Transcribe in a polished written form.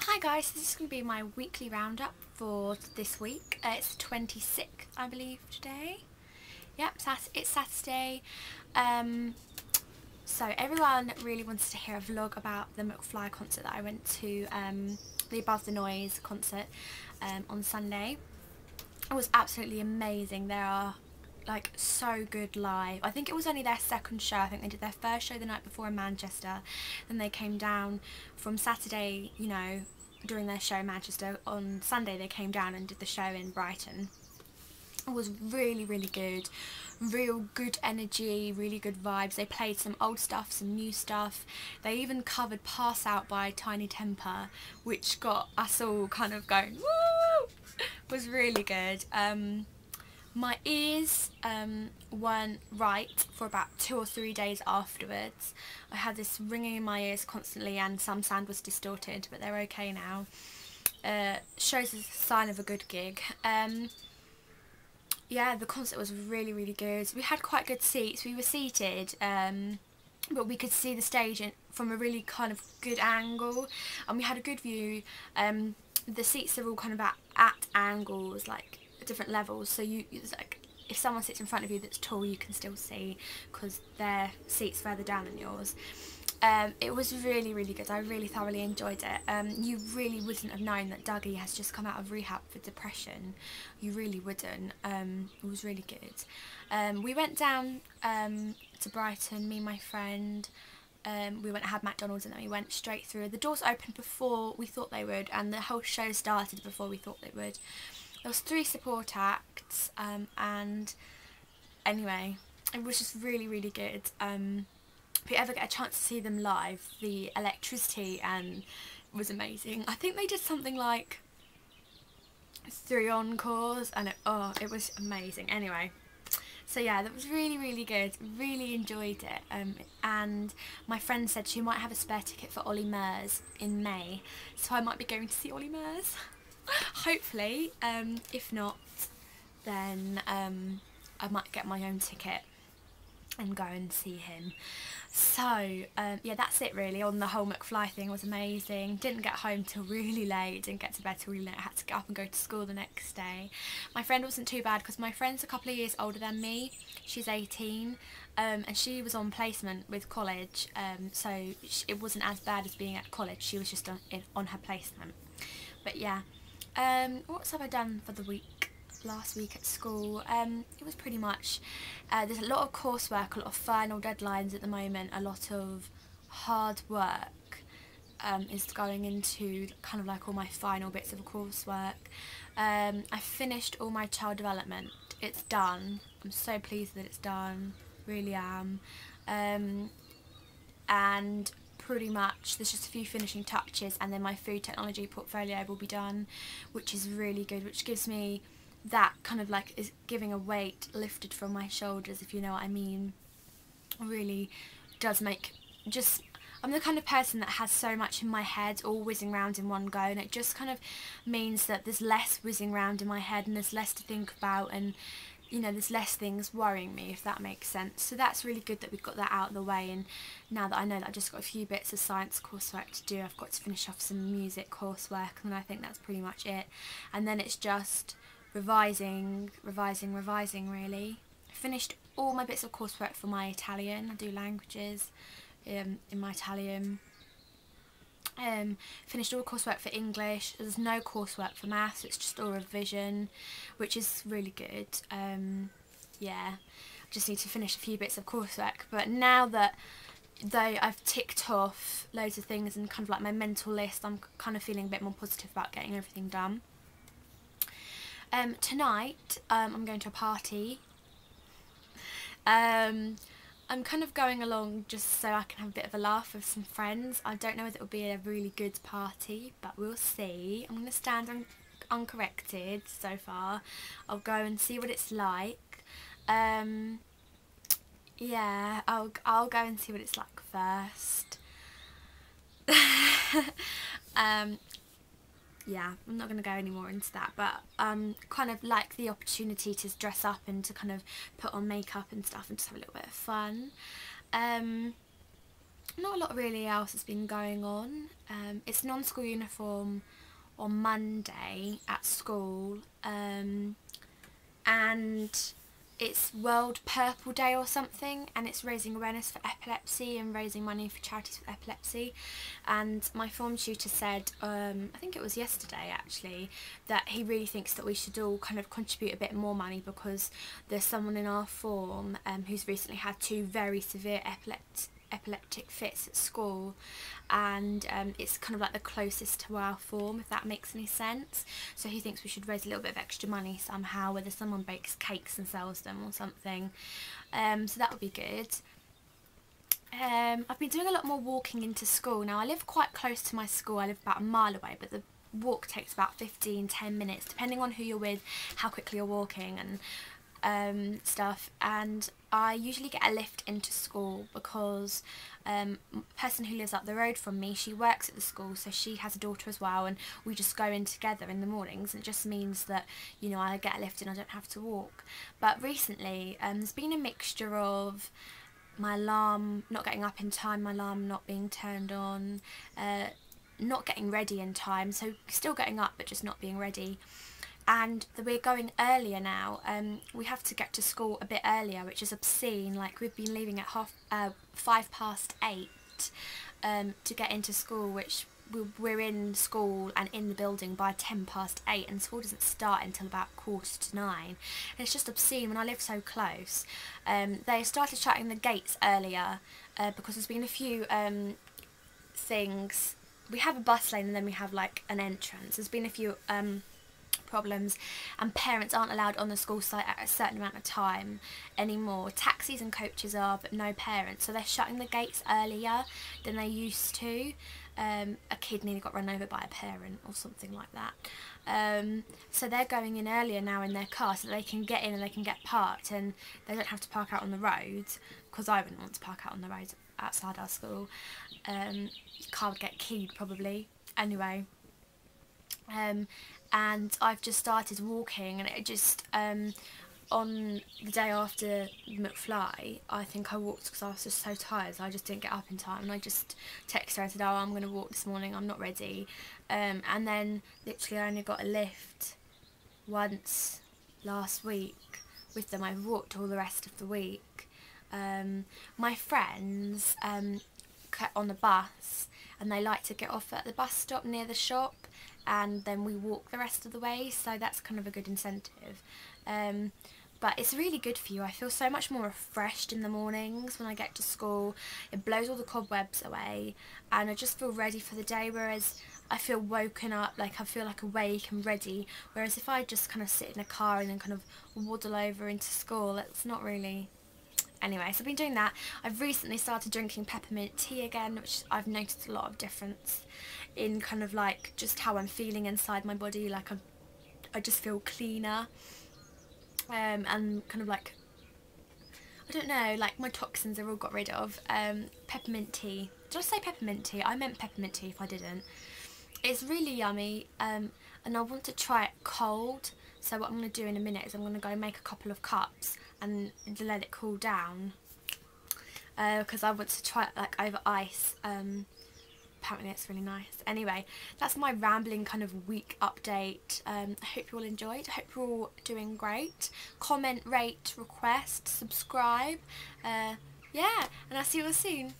Hi guys, this is going to be my weekly roundup for this week. It's the 26th, I believe, today. Yep, it's Saturday. So everyone really wants to hear a vlog about the mcfly concert that I went to, the Above the Noise concert on Sunday. It was absolutely amazing. They are like so good live. I think it was only their second show. I think they did their first show the night before in Manchester, then they came down from Saturday, you know, during their show in Manchester. On Sunday they came down and did the show in Brighton. It was really good, real good energy, really good vibes. They played some old stuff, some new stuff. They even covered Pass Out by Tiny Temper, which got us all kind of going woo. It was really good. My ears weren't right for about 2 or 3 days afterwards. I had this ringing in my ears constantly and some sound was distorted, but they're okay now. Shows a sign of a good gig. Yeah, the concert was really good. We had quite good seats. We were seated, but we could see the stage from a really kind of good angle, and we had a good view. The seats are all kind of at angles, like different levels, so it's like if someone sits in front of you that's tall, you can still see because their seat's further down than yours. It was really good. I really thoroughly enjoyed it. You really wouldn't have known that Dougie has just come out of rehab for depression. You really wouldn't. It was really good. We went down to Brighton, me and my friend. We went and had McDonald's and then we went straight through. The doors opened before we thought they would and the whole show started before we thought they would. There was 3 support acts, and anyway, it was just really good. If you ever get a chance to see them live, the electricity was amazing. I think they did something like 3 encores, and it was amazing. Anyway, so yeah, that was really good. Really enjoyed it. And my friend said she might have a spare ticket for Ollie Murs in May, so I might be going to see Ollie Murs. Hopefully. If not, then I might get my own ticket and go and see him. So yeah, that's it really on the whole mcfly thing. It was amazing. Didn't get home till really late, didn't get to bed till really late. I had to get up and go to school the next day. My friend wasn't too bad because my friend's a couple of years older than me. She's 18, and she was on placement with college, so it wasn't as bad as being at college. She was just on her placement. But yeah, what have I done for the week? Last week at school, it was pretty much, there's a lot of coursework, a lot of final deadlines at the moment, a lot of hard work is going into kind of like all my final bits of coursework. I finished all my child development. It's done. I'm so pleased that it's done, really am. And pretty much there's just a few finishing touches and then my food technology portfolio will be done, which is really good, which gives me that kind of like is giving a weight lifted from my shoulders, if you know what I mean. Really does make I'm the kind of person that has so much in my head all whizzing round in one go, and it just kind of means that there's less whizzing round in my head and there's less to think about, and you know, there's less things worrying me, if that makes sense. So that's really good that we've got that out of the way, and now that I know that I've just got a few bits of science coursework to do, I've got to finish off some music coursework, and I think that's pretty much it. And then it's just revising really. I finished all my bits of coursework for my Italian. I do languages in my Italian. Finished all coursework for English. There's no coursework for maths, it's just all revision, which is really good. Yeah, I just need to finish a few bits of coursework, but now that though I've ticked off loads of things and kind of like my mental list, I'm kind of feeling a bit more positive about getting everything done. Tonight I'm going to a party. I'm kind of going along just so I can have a bit of a laugh with some friends. I don't know whether it will be a really good party, but we'll see. I'm going to stand uncorrected so far. I'll go and see what it's like. Yeah, I'll go and see what it's like first. Yeah, I'm not going to go any more into that, but kind of like the opportunity to dress up and to kind of put on makeup and stuff and just have a little bit of fun. not a lot really else has been going on. It's non-school uniform on Monday at school, and it's World Purple Day or something, and it's raising awareness for epilepsy and raising money for charities with epilepsy. And my form tutor said, I think it was yesterday actually, that he really thinks that we should all kind of contribute a bit more money, because there's someone in our form who's recently had 2 very severe epileptic fits at school, and it's kind of like the closest to our form, if that makes any sense. So he thinks we should raise a little bit of extra money somehow, whether someone bakes cakes and sells them or something. So that would be good. I've been doing a lot more walking into school. Now I live quite close to my school, I live about a mile away, but the walk takes about 15-10 minutes depending on who you're with, how quickly you're walking and stuff. And I usually get a lift into school because the person who lives up the road from me, she works at the school, so she has a daughter as well, and we just go in together in the mornings, and it just means that, you know, I get a lift and I don't have to walk. But recently there's been a mixture of my alarm not getting up in time, my alarm not being turned on, not getting ready in time, so still getting up but just not being ready. And we're going earlier now. We have to get to school a bit earlier, which is obscene. Like, we've been leaving at 8:05 to get into school, which we're in school and in the building by 8:10, and school doesn't start until about 8:45. And it's just obscene when I live so close. They started shutting the gates earlier because there's been a few things. We have a bus lane and then we have like an entrance. There's been a few problems, and parents aren't allowed on the school site at a certain amount of time anymore. Taxis and coaches are, but no parents, so they're shutting the gates earlier than they used to. A kid nearly got run over by a parent or something like that. So they're going in earlier now in their car so that they can get in and they can get parked, and they don't have to park out on the road, because I wouldn't want to park out on the road outside our school. Car would get keyed probably. Anyway, and I've just started walking, and it just, on the day after McFly, I think I walked because I was just so tired, so I just didn't get up in time, and I just texted her and said, oh, I'm going to walk this morning, I'm not ready. And then literally I only got a lift once last week with them. I've walked all the rest of the week. My friends get on the bus, and they like to get off at the bus stop near the shop, and then we walk the rest of the way, so that's kind of a good incentive. But it's really good for you. I feel so much more refreshed in the mornings when I get to school. It blows all the cobwebs away, and I just feel ready for the day, whereas I feel woken up, like I feel like awake and ready, whereas if I just kind of sit in a car and then kind of waddle over into school, it's not really... Anyway, so I've been doing that. I've recently started drinking peppermint tea again, which I've noticed a lot of difference in kind of like just how I'm feeling inside my body. Like I just feel cleaner, and kind of like, I don't know, like my toxins are all got rid of. Peppermint tea. Did I say peppermint tea? I meant peppermint tea if I didn't. It's really yummy, and I want to try it cold. So what I'm going to do in a minute is I'm going to go make a couple of cups and let it cool down, because I want to try it like over ice. Apparently it's really nice. Anyway, that's my rambling kind of week update. I hope you all enjoyed. I hope you're all doing great. Comment, rate, request, subscribe. Yeah, and I'll see you all soon.